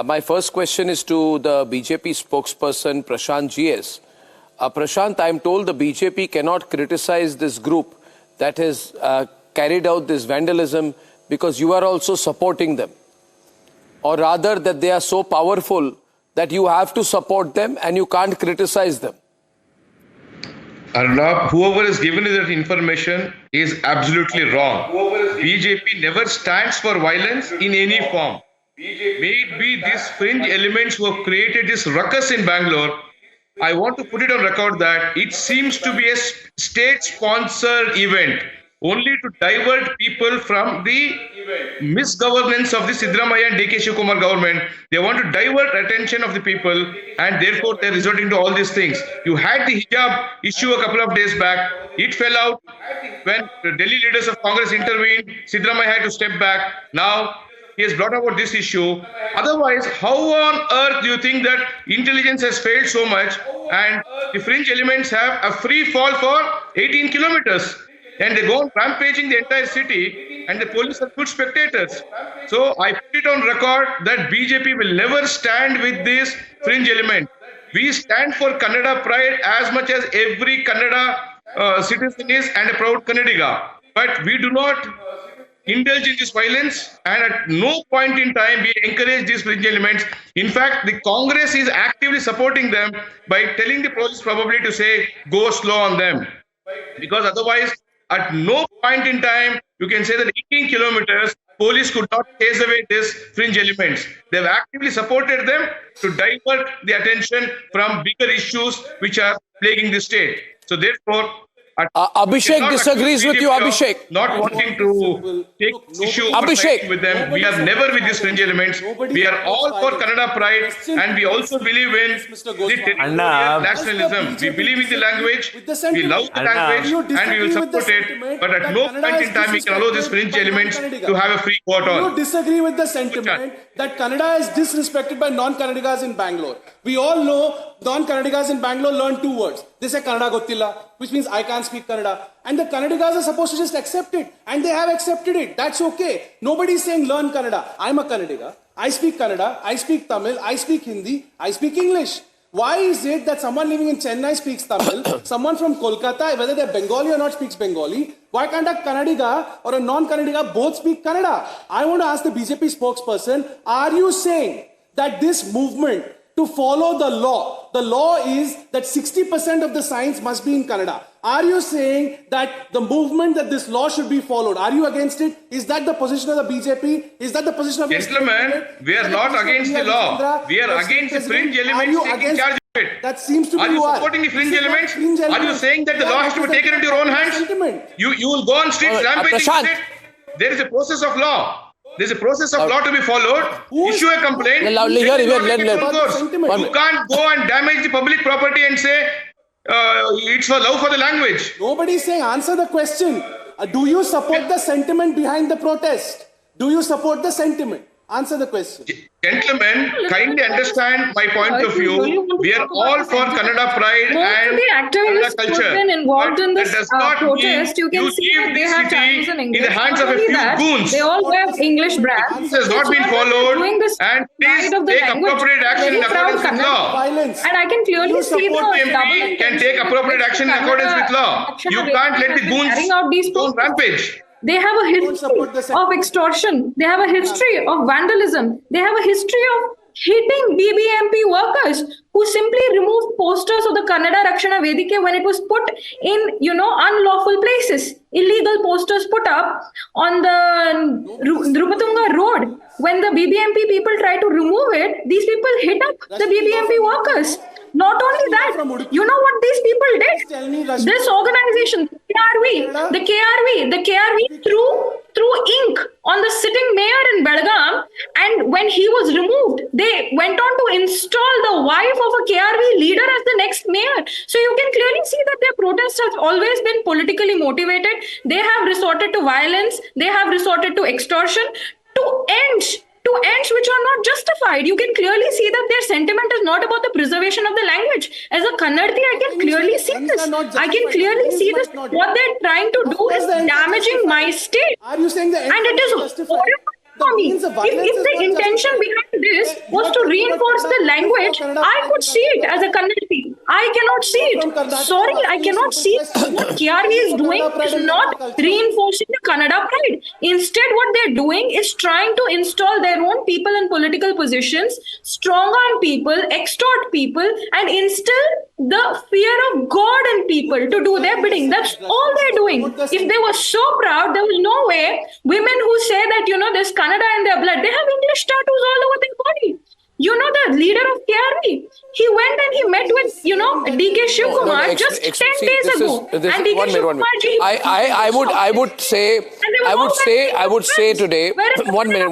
My first question is to the BJP spokesperson, Prashant GS. Prashant, I am told the BJP cannot criticize this group that has carried out this vandalism because you are also supporting them. Or rather that they are so powerful that you have to support them and you can't criticize them. Arnab, whoever is given that information is absolutely wrong. BJP never stands for violence in any form. May it be these fringe elements who have created this ruckus in Bangalore. I want to put it on record that it seems to be a state-sponsored event only to divert people from the misgovernance of the Siddaramaiah and DK Shivakumar government. They want to divert attention of the people and therefore they're resorting to all these things. You had the hijab issue a couple of days back. It fell out when the Delhi leaders of Congress intervened. Siddaramaiah had to step back. Now he has brought about this issue. Otherwise, how on earth do you think that intelligence has failed so much and the fringe elements have a free fall for 18 kilometers? And they go on rampaging the entire city and the police are good spectators. So I put it on record that BJP will never stand with this fringe element. We stand for Kannada pride as much as every Kannada citizen is and a proud Kannadiga. But we do not indulge in this violence and at no point in time we encourage these fringe elements. In fact, the Congress is actively supporting them by telling the police probably to say go slow on them. Because otherwise, at no point in time you can say that 18 kilometers police could not chase away these fringe elements. They have actively supported them to divert the attention from bigger issues which are plaguing the state. So therefore, Abhishek disagrees with you, Abhishek. Not wanting to take issue with them. We are never with these fringe elements. We are all for Kannada pride and we also believe in the territorial nationalism. We believe in the language, we love the language and we will support it. But at no point in time we can allow these fringe elements to have a free go at all. You disagree with the sentiment that Kannada is disrespected by non-Kannadigas in Bangalore. We all know non-Kannadigas in Bangalore learn two words. They say Kannada gottilla, which means I can't speak Kannada. And the Kannadigas are supposed to just accept it. And they have accepted it. That's okay. Nobody is saying learn Kannada. I'm a Kannadiga. I speak Kannada. I speak Tamil. I speak Hindi. I speak English. Why is it that someone living in Chennai speaks Tamil, someone from Kolkata, whether they're Bengali or not, speaks Bengali? Why can't a Kannadiga or a non-Kannadiga both speak Kannada? I want to ask the BJP spokesperson, are you saying that this movement to follow the law is that 60% of the signs must be in Kannada? Are you saying that the movement that this law should be followed? Are you against it? Is that the position of the BJP? Is that the position of Gentlemen, we are not against the law. We are against the fringe elements taking charge of it. That seems to be Are you supporting the fringe elements? Are you saying that the law has to be taken into your own hands? You will go on streets rampaging. There is a process of law. There is a process of law to be followed. Issue a complaint. You can't go and damage the public property and say it's for love for the language. Nobody is saying answer the question. Do you support the sentiment behind the protest? Do you support the sentiment? Answer the question. Gentlemen, kindly understand my point of view. We are all for Kannada pride and Kannada culture. Involved in this does not protest. You can see that they have Chinese and English. In the hands of a few goons. They all have English brands. This has not been followed. And please take appropriate action in accordance with law. And I can clearly see the MP can take appropriate action in accordance with law. You can't let the goons go rampage. They have a history of extortion. They have a history of vandalism. They have a history of hitting BBMP workers who simply removed posters of the Kannada Rakshana Vedike when it was put in, unlawful places. Illegal posters put up on the Rupatunga road. When the BBMP people try to remove it, these people hit up the BBMP workers. Not only that, you know what these people did? This organization, the KRV threw ink on the sitting mayor in Belgaum, and when he was removed, they went on to install the wife of a KRV leader as the next mayor. So you can clearly see that their protests have always been politically motivated. They have resorted to violence. They have resorted to extortion to ends which are not justified. You can clearly see that their sentiment is not about the preservation of the language. As a Kannadi, I can clearly see this. I can clearly see this. What they're trying to do is damaging my state. Are you saying that? And it is horrible. that for me. means the If violence is the not intention justified. behind this You was are to talking about reinforce the Kannada, language, Kannada I pride could in see it Kannada. as a Kannada. I cannot see From it. Karnataka, Sorry, I'm I asking you a cannot simple see question. what KRV is The doing Kannada pride is and not Kannada culture. reinforcing the Kannada pride. Instead, what they're doing is trying to install their own people in political positions, strong arm people, extort people, and instill the fear of God in people to do their bidding. That's all they're doing. If they were so proud, there was no way women who say that, there's Kannada in their blood, they have English tattoos all over their body. The leader of KRV, he went and he met with, DK Shiv Kumar just 10 See, days this ago. is And DK 1 Shiv minute, 1 minute. Kumar ji, I would say today, 1 minute.